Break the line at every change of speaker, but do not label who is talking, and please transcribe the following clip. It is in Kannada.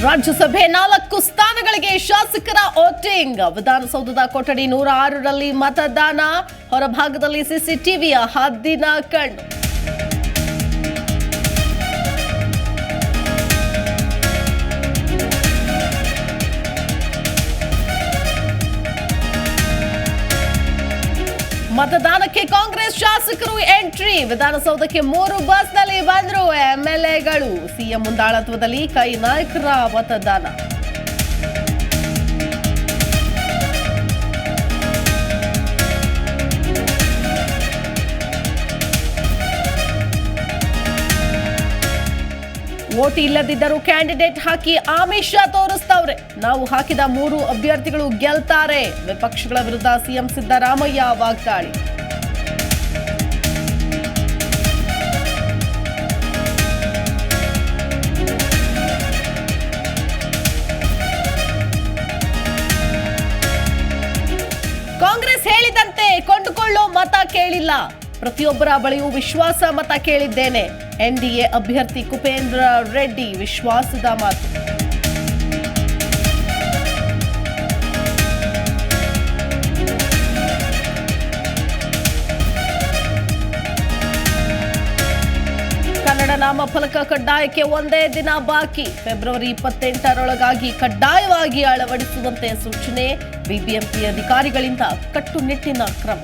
ರಾಜ್ಯಸಭೆ 4 ಸ್ಥಾನಗಳಿಗೆ ಶಾಸಕರ ವೋಟಿಂಗ್. ವಿಧಾನಸೌಧದ ಕೊಠಡಿ 106ರಲ್ಲಿ ಮತದಾನ. ಹೊರಭಾಗದಲ್ಲಿ ಸಿಸಿಟಿವಿಯ ಹದ್ದಿನ ಕಣ್ಣು. ಮತದಾನಕ್ಕೆ ಕಾಂಗ್ರೆಸ್ ಶಾಸಕರು ಎಂಟ್ರಿ. ವಿಧಾನಸೌಧಕ್ಕೆ 3 ಬಸ್ನಲ್ಲಿ ಬಂದರು ಎಂಎಲ್ಎಗಳು. ಸಿಎಂ ಮುಂದಾಳತ್ವದಲ್ಲಿ ಕೈ ನಾಯಕರ ಮತದಾನ. ವೋಟ್ ಇಲ್ಲದಿದ್ದರೂ ಕ್ಯಾಂಡಿಡೇಟ್ ಹಾಕಿ ಆಮಿಷ ತೋರಿಸ್ತವ್ರೆ. ನಾವು ಹಾಕಿದ 3 ಅಭ್ಯರ್ಥಿಗಳು ಗೆಲ್ತಾರೆ. ವಿಪಕ್ಷಗಳ ವಿರುದ್ಧ ಸಿಎಂ ಸಿದ್ದರಾಮಯ್ಯ ವಾಗ್ದಾಳಿ. ಕಾಂಗ್ರೆಸ್ ಹೇಳಿದಂತೆ ಕೊಂಡುಕೊಳ್ಳೋ ಮತ ಕೇಳಿಲ್ಲ. ಪ್ರತಿಯೊಬ್ಬರ ಬಳಿಯೂ ವಿಶ್ವಾಸ ಮತ ಕೇಳಿದ್ದೇನೆ. ಎನ್ಡಿಎ ಅಭ್ಯರ್ಥಿ ಕುಪೇಂದ್ರ ರೆಡ್ಡಿ ವಿಶ್ವಾಸದ ಮಾತು. ಕನ್ನಡ ನಾಮಫಲಕ ಕಡ್ಡಾಯಕ್ಕೆ ಒಂದೇ ದಿನ ಬಾಕಿ. ಫೆಬ್ರವರಿ 28ರೊಳಗಾಗಿ ಕಡ್ಡಾಯವಾಗಿ ಅಳವಡಿಸುವಂತೆ ಸೂಚನೆ. ಬಿಬಿಎಂಪಿ ಅಧಿಕಾರಿಗಳಿಂದ ಕಟ್ಟುನಿಟ್ಟಿನ ಕ್ರಮ.